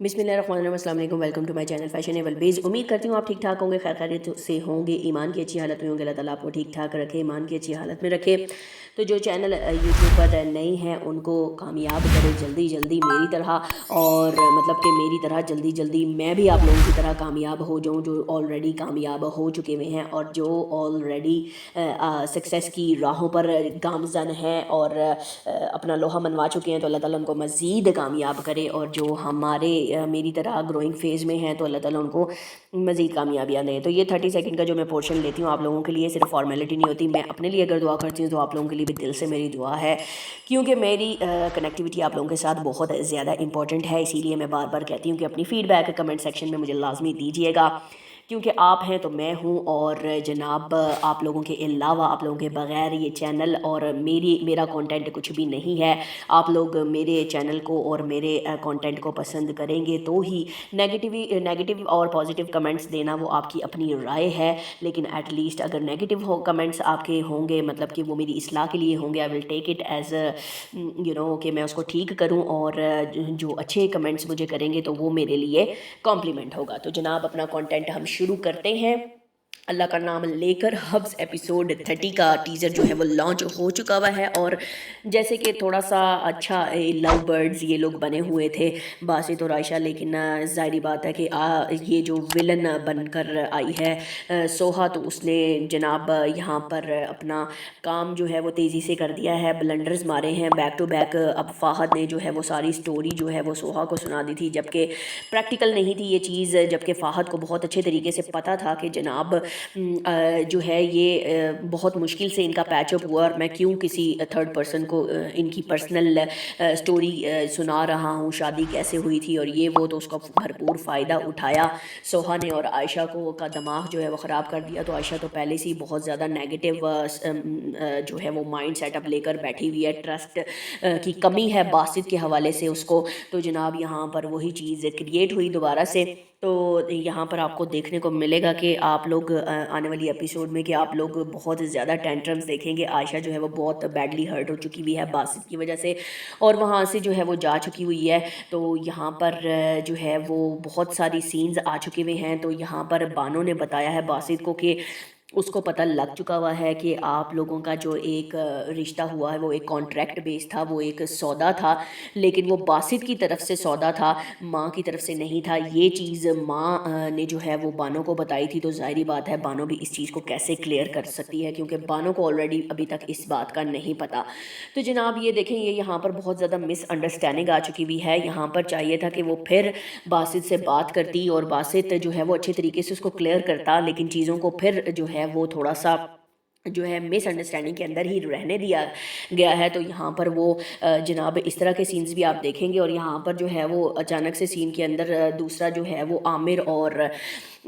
बिस्मिल्लाहिर्रहमानिर्रहीम, अस्सलाम वालेकुम, welcome to my channel fashionable beige. उम्मीद करती हूँ आप ठीक ठाक होंगे, खैर खैरियत से होंगे, ईमान की अच्छी हालत में होंगे। अल्लाह ताला आपको ठीक ठाक रखे, ईमान की अच्छी हालत में रखे। तो जो चैनल यूट्यूब पर नए हैं उनको कामयाब करे जल्दी जल्दी मेरी तरह, और मतलब कि मेरी तरह जल्दी जल्दी मैं भी आप लोगों की तरह कामयाब हो जाऊँ, जो ऑलरेडी कामयाब हो चुके हुए हैं और जो ऑलरेडी सक्सेस की राहों पर गामजन हैं और अपना लोहा मनवा चुके हैं। तो अल्लाह ताला उनको मज़ीद कामयाब करे, और जो हमारे मेरी तरह ग्रोइंग फेज़ में हैं तो अल्लाह ताला उनको मज़ीद कामयाबियाँ दें। तो ये 30 सेकंड का जो मैं पोर्शन लेती हूँ आप लोगों के लिए सिर्फ फॉर्मेलिटी नहीं होती, मैं अपने लिए अगर दुआ करती हूँ तो आप लोगों के लिए भी दिल से मेरी दुआ है, क्योंकि मेरी कनेक्टिविटी आप लोगों के साथ बहुत ज़्यादा इंपॉर्टेंट है। इसीलिए मैं बार बार कहती हूँ कि अपनी फ़ीडबैक कमेंट सेक्शन में मुझे लाजमी दीजिएगा, क्योंकि आप हैं तो मैं हूँ, और जनाब आप लोगों के अलावा, आप लोगों के बग़ैर ये चैनल और मेरा कंटेंट कुछ भी नहीं है। आप लोग मेरे चैनल को और मेरे कंटेंट को पसंद करेंगे तो ही। नेगेटिव और पॉजिटिव कमेंट्स देना वो आपकी अपनी राय है, लेकिन एट लीस्ट अगर नेगेटिव कमेंट्स आपके होंगे, मतलब कि वो मेरी इस्लाह के लिए होंगे, I will take it as कि मैं उसको ठीक करूं, और जो अच्छे कमेंट्स मुझे करेंगे तो वो मेरे लिए कॉम्प्लीमेंट होगा। तो जनाब अपना कंटेंट हम शुरू करते हैं अल्लाह का नाम लेकर। हब्स एपिसोड 30 का टीज़र जो है वो लॉन्च हो चुका हुआ है, और जैसे कि थोड़ा सा अच्छा लव बर्ड्स ये लोग बने हुए थे बासित और आयशा, लेकिन ज़ाहिर बात है कि ये जो विलन बनकर आई है सोहा, तो उसने जनाब यहाँ पर अपना काम जो है वो तेज़ी से कर दिया है, ब्लंडर्स मारे हैं बैक टू बैक। अब फाहद ने जो है वो सारी स्टोरी जो है वो सोहा को सुना दी थी, जबकि प्रैक्टिकल नहीं थी ये चीज़, जबकि फाहद को बहुत अच्छे तरीके से पता था कि जनाब जो है ये बहुत मुश्किल से इनका पैचअप हुआ, और मैं क्यों किसी थर्ड पर्सन को इनकी पर्सनल स्टोरी सुना रहा हूँ, शादी कैसे हुई थी और ये वो। तो उसका भरपूर फ़ायदा उठाया सोहा ने, और आयशा को का दिमाग जो है वो ख़राब कर दिया। तो आयशा तो पहले से ही बहुत ज़्यादा नेगेटिव जो है वो माइंड सेटअप लेकर बैठी हुई है, ट्रस्ट की कमी है बासित के हवाले से उसको। तो जनाब यहाँ पर वही चीज़ क्रिएट हुई दोबारा से। तो यहाँ पर आपको देखने को मिलेगा कि आप लोग आने वाली एपिसोड में कि आप लोग बहुत ज़्यादा टेंट्रम्स देखेंगे। आयशा जो है वो बहुत बैडली हर्ट हो चुकी हुई है बासित की वजह से, और वहाँ से जो है वो जा चुकी हुई है। तो यहाँ पर जो है वो बहुत सारी सीन्स आ चुके हुए हैं। तो यहाँ पर बानो ने बताया है बासित को कि उसको पता लग चुका हुआ है कि आप लोगों का जो एक रिश्ता हुआ है वो एक कॉन्ट्रैक्ट बेस्ड था, वो एक सौदा था, लेकिन वो बासित की तरफ से सौदा था, माँ की तरफ से नहीं था। ये चीज़ माँ ने जो है वो बानो को बताई थी। तो ज़ाहिर बात है बानो भी इस चीज़ को कैसे क्लियर कर सकती है, क्योंकि बानो को ऑलरेडी अभी तक इस बात का नहीं पता। तो जनाब ये देखें, ये यहाँ पर बहुत ज़्यादा मिसअंडरस्टैंडिंग आ चुकी हुई है। यहाँ पर चाहिए था कि वो फिर बासित से बात करती और बासित जो है वो अच्छे तरीके से उसको क्लियर करता, लेकिन चीज़ों को फिर जो है वो थोड़ा सा जो है मिसअंडरस्टैंडिंग के अंदर ही रहने दिया गया है। तो यहाँ पर वो जनाब इस तरह के सीन्स भी आप देखेंगे, और यहाँ पर जो है वो अचानक से सीन के अंदर दूसरा जो है वो आमिर और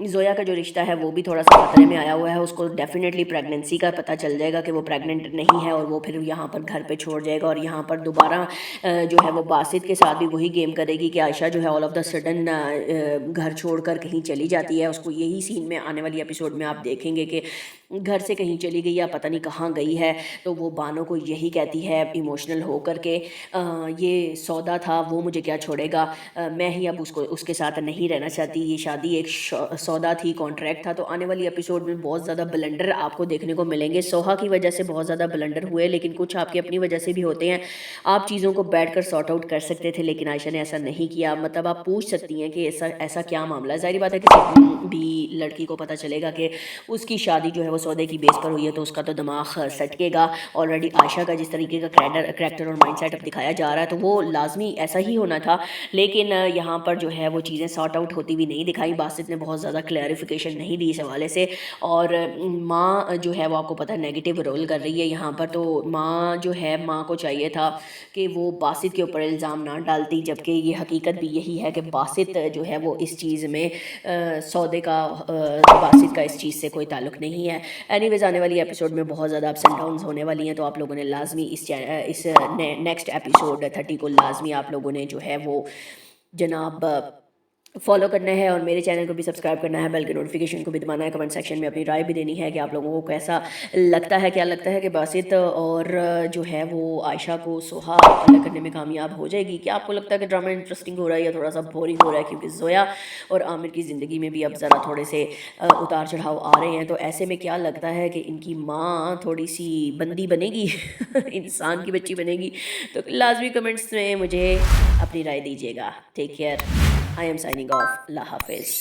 जोया का जो रिश्ता है वो भी थोड़ा सा खतरे में आया हुआ है। उसको डेफिनेटली प्रेगनेंसी का पता चल जाएगा कि वो प्रेग्नेंट नहीं है, और वो फिर यहाँ पर घर पे छोड़ जाएगा। और यहाँ पर दोबारा जो है वो बासित के साथ भी वही गेम करेगी कि आयशा जो है ऑल ऑफ द सडन घर छोड़कर कहीं चली जाती है। उसको यही सीन में आने वाली एपिसोड में आप देखेंगे कि घर से कहीं चली गई या पता नहीं कहाँ गई है। तो वो बानो को यही कहती है इमोशनल होकर के ये सौदा था, वो मुझे क्या छोड़ेगा, मैं ही अब उसको उसके साथ नहीं रहना चाहती, ये शादी एक सौदा थी, कॉन्ट्रैक्ट था। तो आने वाली एपिसोड में बहुत ज़्यादा ब्लंडर आपको देखने को मिलेंगे। सोहा की वजह से बहुत ज़्यादा ब्लंडर हुए, लेकिन कुछ आपकी अपनी वजह से भी होते हैं। आप चीज़ों को बैठ कर सॉर्ट आउट कर सकते थे, लेकिन आयशा ने ऐसा नहीं किया। मतलब आप पूछ सकती हैं कि ऐसा ऐसा क्या मामला है। ज़ाहिर बात है किसी भी लड़की को पता चलेगा कि उसकी शादी जो है वो सौदे की बेस पर हुई है, तो उसका तो दिमाग सटकेगा। ऑलरेडी आयशा का जिस तरीके का करैक्टर और माइंड सेटअप दिखाया जा रहा है, तो वो लाजमी ऐसा ही होना था। लेकिन यहाँ पर जो है वो चीज़ें सॉर्ट आउट होती हुई नहीं दिखाई। बासित ने बहुत ज़्यादा क्लैरिफिकेशन नहीं दी इस हवाले से, और माँ जो है वो आपको पता है नेगेटिव रोल कर रही है यहाँ पर। तो माँ जो है, माँ को चाहिए था कि वो बासित के ऊपर इल्ज़ाम ना डालती, जबकि ये हकीकत भी यही है कि बासित जो है वो इस चीज़ में सौदे का बासित का इस चीज़ से कोई ताल्लुक़ नहीं है। एनीवेज़ आने वाली एपिसोड में बहुत ज़्यादा अप्स एंड डाउन्स होने वाली हैं, तो आप लोगों ने लाजमी इस नेक्स्ट एपिसोड 30 को लाजमी आप लोगों ने जो है वो जनाब फॉलो करना है और मेरे चैनल को भी सब्सक्राइब करना है, बेल के नोटिफिकेशन को भी दबाना है, कमेंट सेक्शन में अपनी राय भी देनी है कि आप लोगों को कैसा लगता है, क्या लगता है कि बासित और जो है वो आयशा को सोहा अलग करने में कामयाब हो जाएगी। क्या आपको लगता है कि ड्रामा इंटरेस्टिंग हो रहा है या थोड़ा सा बोरिंग हो रहा है, क्योंकि जोया और आमिर की ज़िंदगी में भी अब ज़रा थोड़े से उतार चढ़ाव आ रहे हैं। तो ऐसे में क्या लगता है कि इनकी माँ थोड़ी सी बंदी बनेगी इंसान की बच्ची बनेगी? तो लाजमी कमेंट्स में मुझे अपनी राय दीजिएगा। Take care, I am signing off. Allah Hafiz.